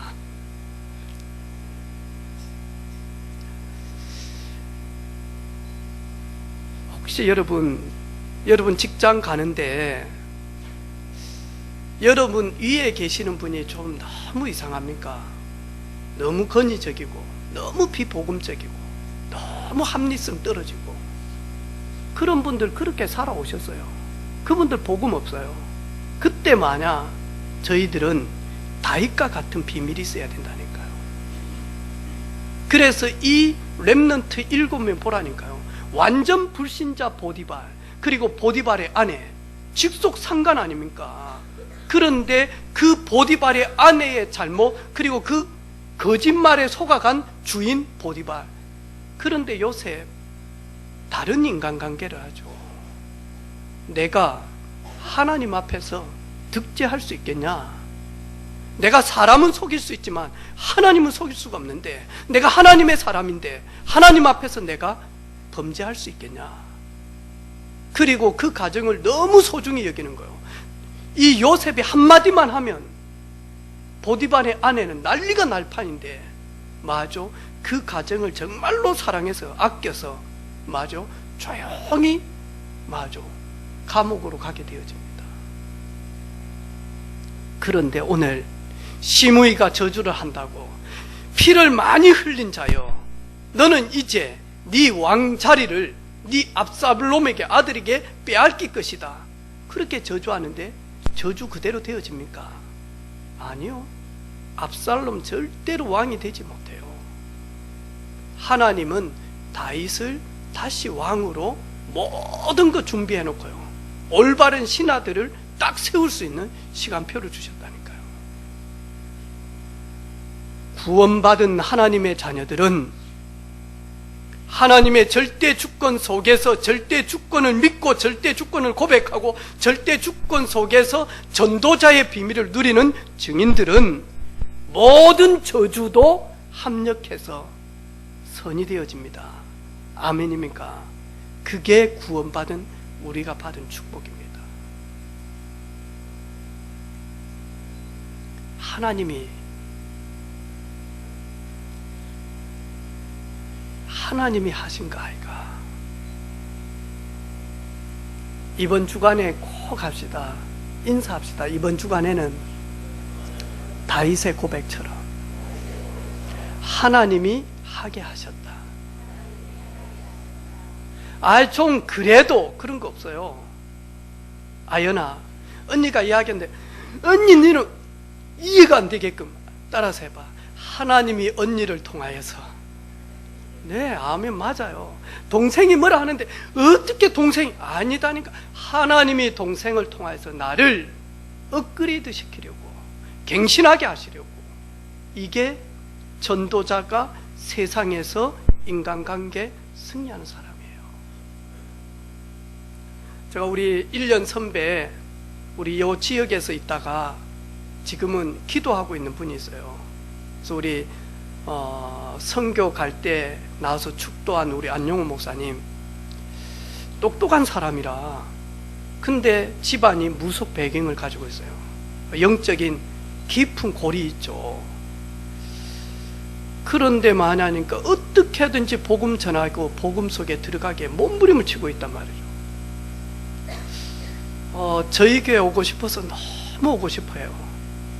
혹시 여러분 직장 가는데 여러분 위에 계시는 분이 좀 너무 이상합니까? 너무 권위적이고 너무 비복음적이고 너무 합리성 떨어지고 그런 분들 그렇게 살아오셨어요. 그분들 복음 없어요. 그때 마냥 저희들은 다윗과 같은 비밀이 있어야 된다니까요. 그래서 이 렘넌트 7명 보라니까요. 완전 불신자 보디발, 그리고 보디발의 아내, 직속 상간 아닙니까? 그런데 그 보디발의 아내의 잘못, 그리고 그 거짓말에 속아간 주인 보디발. 그런데 요셉 다른 인간관계를 하죠. 내가 하나님 앞에서 득제할 수 있겠냐? 내가 사람은 속일 수 있지만 하나님은 속일 수가 없는데, 내가 하나님의 사람인데 하나님 앞에서 내가 범죄할 수 있겠냐? 그리고 그 가정을 너무 소중히 여기는 거예요. 이 요셉이 한마디만 하면 보디발의 아내는 난리가 날 판인데, 맞아, 그 가정을 정말로 사랑해서 아껴서 맞아 조용히 맞아 감옥으로 가게 되어집니다. 그런데 오늘 시므이가 저주를 한다고, 피를 많이 흘린 자여, 너는 이제 네 왕 자리를 네 압살롬에게, 아들에게 빼앗길 것이다. 그렇게 저주하는데 저주 그대로 되어집니까? 아니요. 압살롬 절대로 왕이 되지 못해요. 하나님은 다윗을 다시 왕으로 모든 거 준비해 놓고요, 올바른 신하들을 딱 세울 수 있는 시간표를 주셨다니까요. 구원받은 하나님의 자녀들은 하나님의 절대 주권 속에서 절대 주권을 믿고 절대 주권을 고백하고 절대 주권 속에서 전도자의 비밀을 누리는 증인들은 모든 저주도 합력해서 선이 되어집니다. 아멘입니까? 그게 구원받은 우리가 받은 축복입니다. 하나님이 하신 거 아이가? 이번 주간에 꼭 합시다. 인사합시다. 이번 주간에는 다윗의 고백처럼 하나님이 하게 하셨다. 좀 그래도 그런 거 없어요. 아연아, 언니가 이야기했는데 언니 너는 이해가 안 되게끔 따라서 해봐. 하나님이 언니를 통하여서. 네, 아멘, 맞아요. 동생이 뭐라 하는데 어떻게 동생이 아니다니까. 하나님이 동생을 통해서 나를 업그레이드 시키려고, 갱신하게 하시려고. 이게 전도자가 세상에서 인간관계 승리하는 사람이에요. 제가 우리 1년 선배, 우리 요 지역에서 있다가 지금은 기도하고 있는 분이 있어요. 그래서 우리 선교 갈 때 나와서 축도한 우리 안용호 목사님, 똑똑한 사람이라, 근데 집안이 무속 배경을 가지고 있어요. 영적인 깊은 골이 있죠. 그런데 만하니까 어떻게든지 복음 전하고 복음 속에 들어가게 몸부림을 치고 있단 말이죠. 저희 교회 오고 싶어서 너무 오고 싶어요.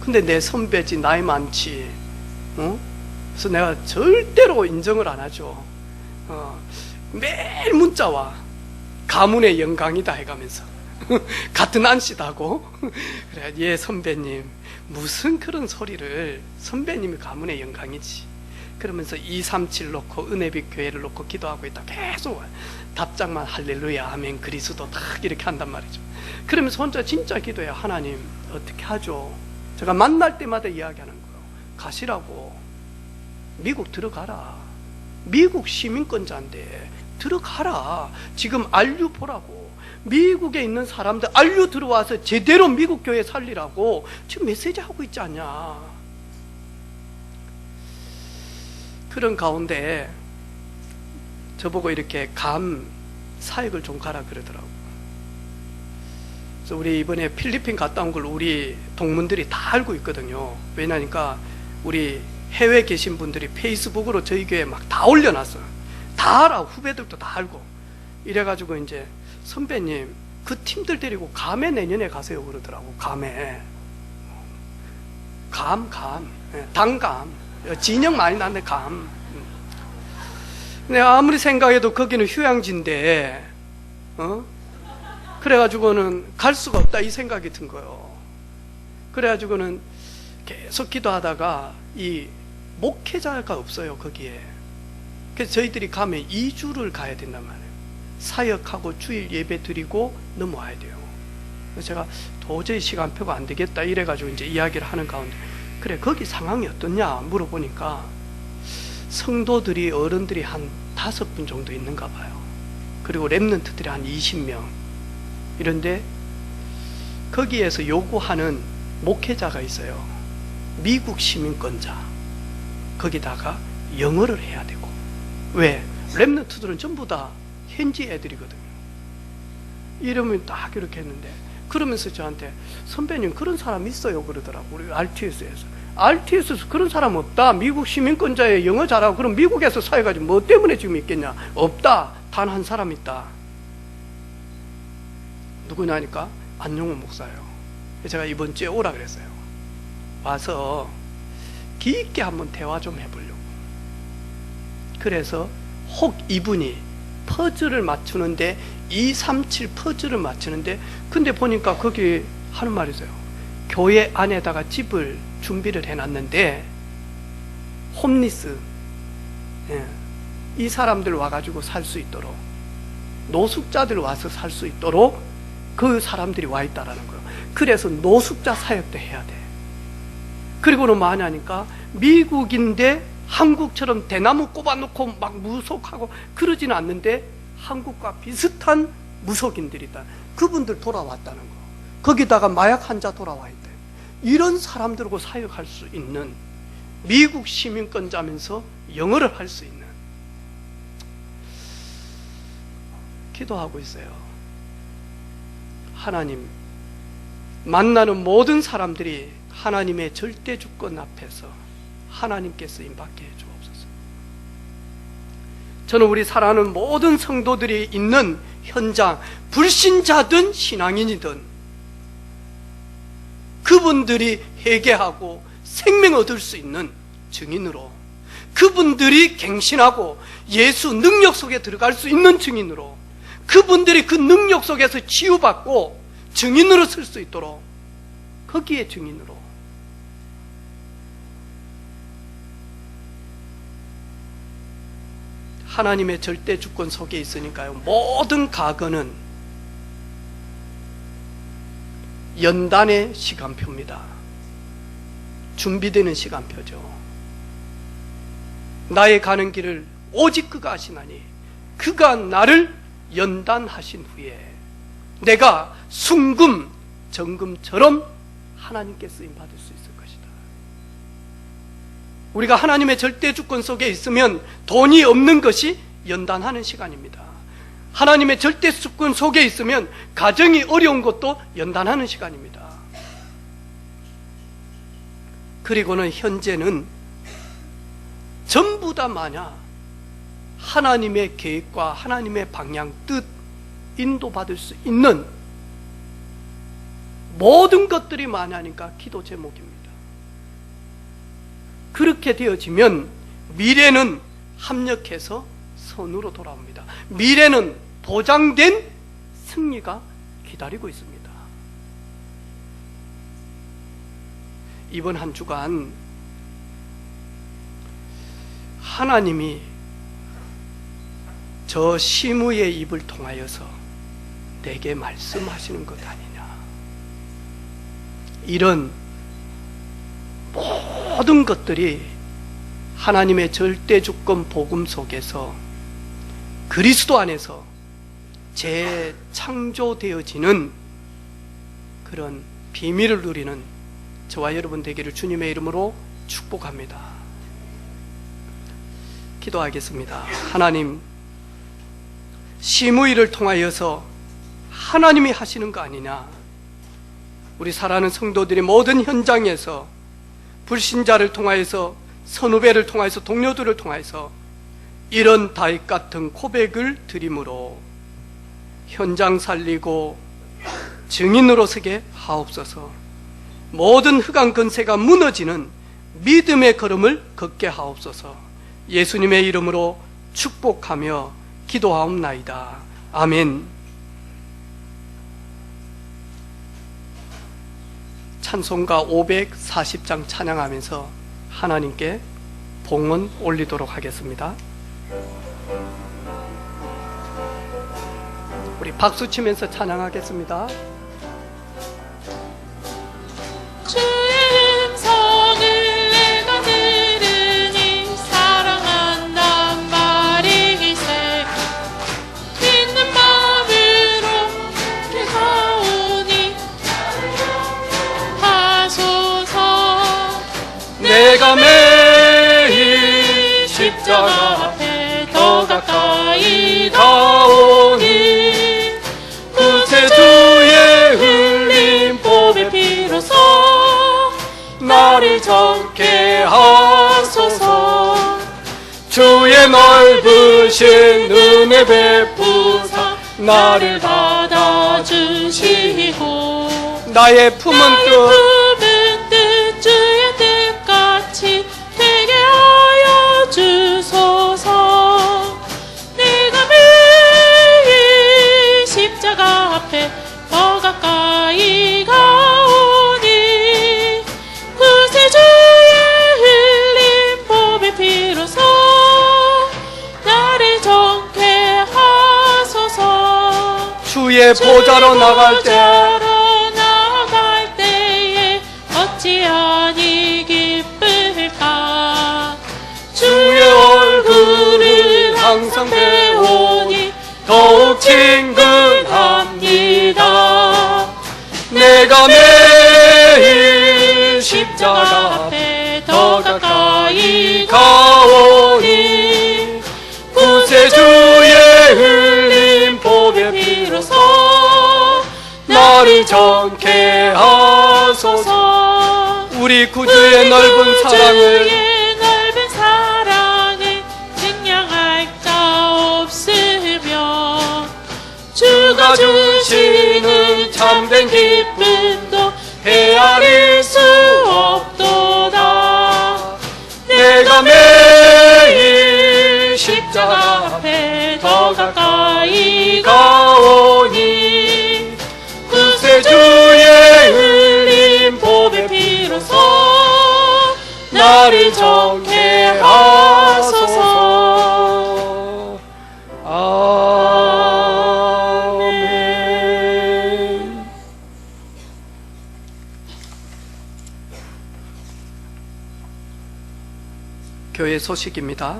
근데 내 선배지, 나이 많지, 그래서 내가 절대로 인정을 안 하죠. 매일 문자 와. 가문의 영광이다 해가면서 같은 안씨다고. 그래, 예 선배님, 무슨 그런 소리를, 선배님이 가문의 영광이지. 그러면서 237 놓고 은혜빛 교회를 놓고 기도하고 있다 계속 답장만 할렐루야 아멘 그리스도 딱 이렇게 한단 말이죠. 그러면서 혼자 진짜 기도해요. 하나님 어떻게 하죠? 제가 만날 때마다 이야기하는 거예요. 가시라고. 미국 들어가라. 미국 시민권자인데 들어가라. 지금 알류 보라고. 미국에 있는 사람들 알류 들어와서 제대로 미국 교회 살리라고 지금 메시지 하고 있지 않냐. 그런 가운데 저보고 이렇게 감 사역을 좀 가라 그러더라고. 그래서 우리 이번에 필리핀 갔다 온 걸 우리 동문들이 다 알고 있거든요. 왜냐니까 우리 해외에 계신 분들이 페이스북으로 저희 교회 막 다 올려놨어요. 다 알아. 후배들도 다 알고. 이래가지고 이제 선배님 그 팀들 데리고 감에 내년에 가세요 그러더라고. 감에 단감 진영 많이 났네. 감. 내가 아무리 생각해도 거기는 휴양지인데 그래가지고는 갈 수가 없다 이 생각이 든 거예요. 그래가지고는 계속 기도하다가 이 목회자가 없어요 거기에. 그래서 저희들이 가면 2주를 가야 된단 말이에요. 사역하고 주일 예배 드리고 넘어와야 돼요. 그래서 제가 도저히 시간표가 안 되겠다 이래가지고 이제 이야기를 하는 가운데, 그래 거기 상황이 어떻냐 물어보니까 성도들이 어른들이 한 5분 정도 있는가 봐요. 그리고 랩런트들이 한 20명. 이런데 거기에서 요구하는 목회자가 있어요. 미국 시민권자. 거기다가 영어를 해야 되고. 왜? 랩런트들은 전부 다 현지 애들이거든요. 이러면 딱 이렇게 했는데, 그러면서 저한테 선배님 그런 사람 있어요 그러더라고. 우리 RTS에서 그런 사람 없다. 미국 시민권자에 영어 잘하고 그럼 미국에서 사회가지고 뭐 때문에 지금 있겠냐. 없다. 단 한 사람 있다. 누구냐니까 안용훈 목사예요. 제가 이번 주에 오라 그랬어요. 와서 깊게 한번 대화 좀 해보려고. 그래서 혹 이분이 퍼즐을 맞추는데 237 퍼즐을 맞추는데, 근데 보니까 거기 하는 말이 있어요. 교회 안에다가 집을 준비를 해놨는데 홈리스, 이 사람들 와가지고 살 수 있도록, 노숙자들 와서 살 수 있도록 그 사람들이 와 있다라는 거예요. 그래서 노숙자 사역도 해야 돼. 그리고는 뭐 하냐니까 미국인데 한국처럼 대나무 꼽아놓고 막 무속하고 그러지는 않는데 한국과 비슷한 무속인들이다. 그분들 돌아왔다는 거. 거기다가 마약 환자 돌아와 있대. 이런 사람들하고 사역할 수 있는, 미국 시민권자면서 영어를 할 수 있는. 기도하고 있어요. 하나님, 만나는 모든 사람들이 하나님의 절대 주권 앞에서 하나님께 쓰임받게 해주옵소서. 저는 우리 사랑하는 모든 성도들이 있는 현장, 불신자든 신앙인이든 그분들이 회개하고 생명 얻을 수 있는 증인으로, 그분들이 갱신하고 예수 능력 속에 들어갈 수 있는 증인으로, 그분들이 그 능력 속에서 치유받고 증인으로 쓸 수 있도록, 거기에 증인으로. 하나님의 절대 주권 속에 있으니까요, 모든 과거는 연단의 시간표입니다. 준비되는 시간표죠. 나의 가는 길을 오직 그가 아시나니 그가 나를 연단하신 후에 내가 순금 정금처럼 하나님께 쓰임받을 수 있을 것이다. 우리가 하나님의 절대 주권 속에 있으면 돈이 없는 것이 연단하는 시간입니다. 하나님의 절대 주권 속에 있으면 가정이 어려운 것도 연단하는 시간입니다. 그리고는 현재는 전부 다 마냥 하나님의 계획과 하나님의 방향, 뜻, 인도받을 수 있는 모든 것들이 많으니까 기도 제목입니다. 그렇게 되어지면 미래는 합력해서 선으로 돌아옵니다. 미래는 보장된 승리가 기다리고 있습니다. 이번 한 주간 하나님이 저 시므의 입을 통하여서 내게 말씀하시는 것 아니냐, 이런 모든 것들이 하나님의 절대 주권 복음 속에서 그리스도 안에서 재창조되어지는 그런 비밀을 누리는 저와 여러분 되기를 주님의 이름으로 축복합니다. 기도하겠습니다. 하나님, 시므이를 통하여서 하나님이 하시는 거 아니냐. 우리 사랑하는 성도들이 모든 현장에서 불신자를 통하여서, 선후배를 통하여서, 동료들을 통하여서 이런 다윗 같은 고백을 드림으로 현장 살리고 증인으로 서게 하옵소서. 모든 흑암 권세가 무너지는 믿음의 걸음을 걷게 하옵소서. 예수님의 이름으로 축복하며 기도하옵나이다. 아멘. 찬송가 540장 찬양하면서 하나님께 봉헌 올리도록 하겠습니다. 우리 박수 치면서 찬양하겠습니다. 주의 음성을 내가 들으니 사랑한단 말이세. 믿는 마음으로 가오니 하소서. 내가 매일 십자가 앞에 더 가까이 가오니 구세주의 흘린 복의 피로써 나를 정케 하소서. 주의 넓으신 은혜 베푸사 나를 받아주시고 나의 품은 뜻 품은 뜻 주의 뜻같이 되게 하여 주소서. 내가 매일 십자가 앞에 더 가까이 가오니 구세주의 흘린 복의 피로써 나를 정케 하소서. 주의 보좌로 나갈 때 보좌로 나갈 때에 어찌하니 기쁠까. 주의 얼굴을 항상 배우니 더욱 친근합니다. 내가 매일 십자가 앞에 더 가까이 가오니 구세주의 흘린 복의 피로써 나를 정케 하소서. 우리 구주의 넓은 사랑을 주의 넓은 사랑을 생략할 자 없으며 주가 주시는 참된 기쁨도 헤아릴 수 없도다. 내가 매일 십자가 앞에 더 가까이 가오니 구세주의 흘린 복의 피로써 나를 정케 하소서. 아멘. 교회 소식입니다.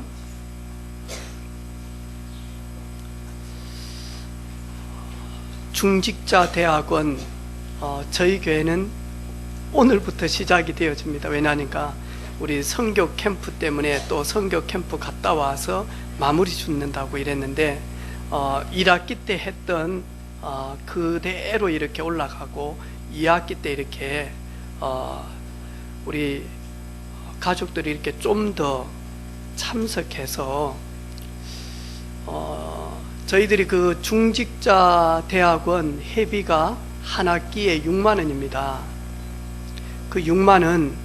중직자 대학원, 저희 교회는 오늘부터 시작이 되어집니다. 왜냐하니까 우리 선교 캠프 때문에 또 선교 캠프 갔다 와서 마무리 짓는다고 이랬는데 1학기 때 했던 그대로 이렇게 올라가고 2학기 때 이렇게 우리 가족들이 이렇게 좀 더 참석해서 저희들이 그 중직자 대학원 회비가 한 학기에 6만 원입니다. 그 6만 원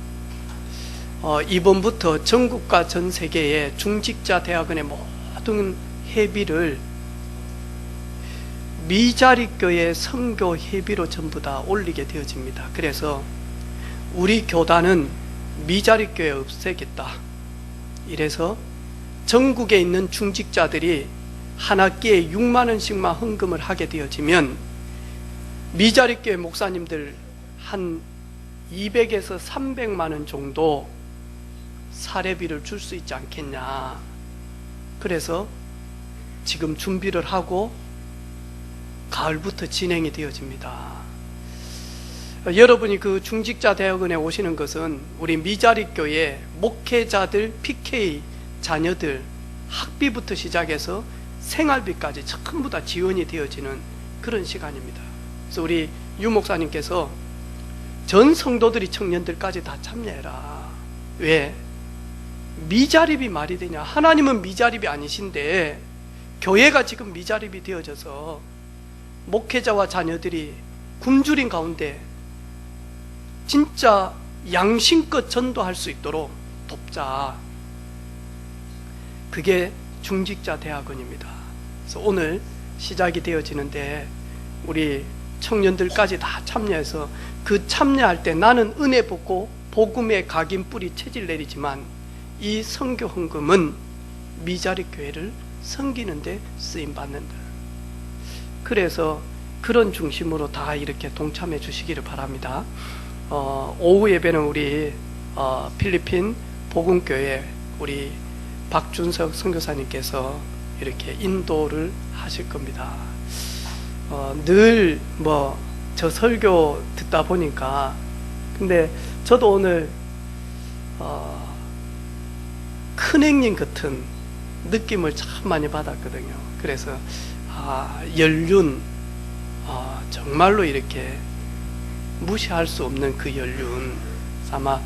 이번부터 전국과 전 세계의 중직자 대학원의 모든 회비를 미자립교회 선교 회비로 전부 다 올리게 되어집니다. 그래서 우리 교단은 미자립교회 없애겠다. 이래서 전국에 있는 중직자들이 한 학기에 6만 원씩만 헌금을 하게 되어지면 미자립교회 목사님들 한 200에서 300만 원 정도 사례비를 줄 수 있지 않겠냐. 그래서 지금 준비를 하고 가을부터 진행이 되어집니다. 여러분이 그 중직자 대학원에 오시는 것은 우리 미자립교회 목회자들, PK 자녀들 학비부터 시작해서 생활비까지 전부 다 지원이 되어지는 그런 시간입니다. 그래서 우리 유 목사님께서 전 성도들이 청년들까지 다 참여해라. 왜? 미자립이 말이 되냐? 하나님은 미자립이 아니신데 교회가 지금 미자립이 되어져서 목회자와 자녀들이 굶주린 가운데 진짜 양심껏 전도할 수 있도록 돕자. 그게 중직자 대학원입니다. 그래서 오늘 시작이 되어지는데 우리 청년들까지 다 참여해서 그 참여할 때 나는 은혜 받고 복음의 각인 뿌리 체질 내리지만 이 선교 헌금은 미자립 교회를 섬기는 데 쓰임 받는다. 그래서 그런 중심으로 다 이렇게 동참해 주시기를 바랍니다. 오후 예배는 우리 필리핀 복음교회 우리 박준석 선교사님께서 이렇게 인도를 하실 겁니다. 늘 저 설교 듣다 보니까 근데 저도 오늘 큰행님 같은 느낌을 참 많이 받았거든요. 그래서 연륜 정말로 이렇게 무시할 수 없는 그 연륜, 아마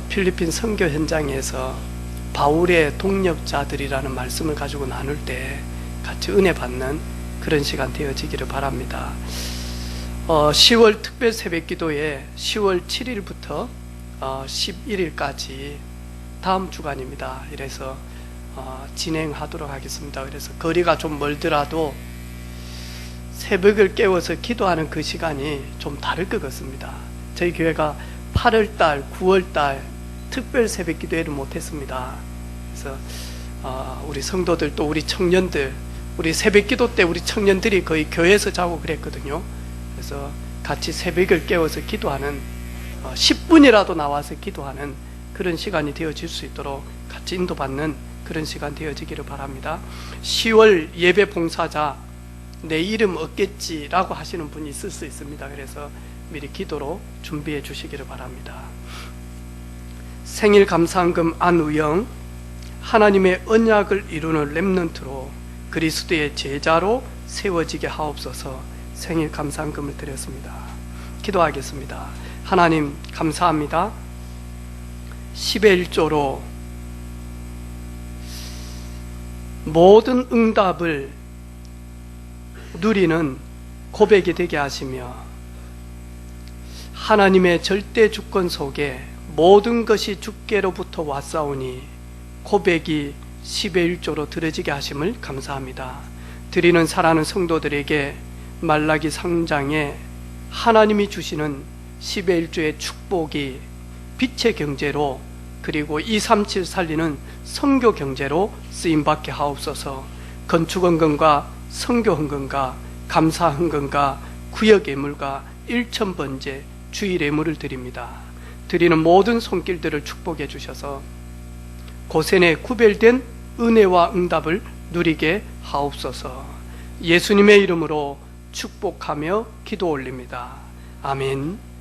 필리핀 선교 현장에서 바울의 동역자들이라는 말씀을 가지고 나눌 때 같이 은혜 받는 그런 시간 되어지기를 바랍니다. 10월 특별 새벽 기도에 10월 7일부터 11일까지 다음 주간입니다. 이래서 진행하도록 하겠습니다. 그래서 거리가 좀 멀더라도 새벽을 깨워서 기도하는 그 시간이 좀 다를 것 같습니다. 저희 교회가 8월달, 9월달 특별 새벽 기도회를 못했습니다. 그래서 우리 성도들 또 우리 청년들, 우리 새벽 기도 때 우리 청년들이 거의 교회에서 자고 그랬거든요. 그래서 같이 새벽을 깨워서 기도하는 10분이라도 나와서 기도하는 그런 시간이 되어질 수 있도록 같이 인도받는 그런 시간 되어지기를 바랍니다. 10월 예배 봉사자 내 이름 없겠지라고 하시는 분이 있을 수 있습니다. 그래서 미리 기도로 준비해 주시기를 바랍니다. 생일 감사헌금 안우영, 하나님의 언약을 이루는 렘넌트로 그리스도의 제자로 세워지게 하옵소서. 생일 감사헌금을 드렸습니다. 기도하겠습니다. 하나님 감사합니다. 10의 1조로 모든 응답을 누리는 고백이 되게 하시며 하나님의 절대 주권 속에 모든 것이 주께로부터 왔사오니 고백이 10의 1조로 드려지게 하심을 감사합니다. 드리는 사랑하는 성도들에게 말라기 3장에 하나님이 주시는 10의 1조의 축복이 빛의 경제로 그리고 237 살리는 선교 경제로 쓰임받게 하옵소서. 건축헌금과 선교헌금과 감사헌금과 구역예물과 일천번제 주일예물을 드립니다. 드리는 모든 손길들을 축복해 주셔서 고센에 구별된 은혜와 응답을 누리게 하옵소서. 예수님의 이름으로 축복하며 기도 올립니다. 아멘.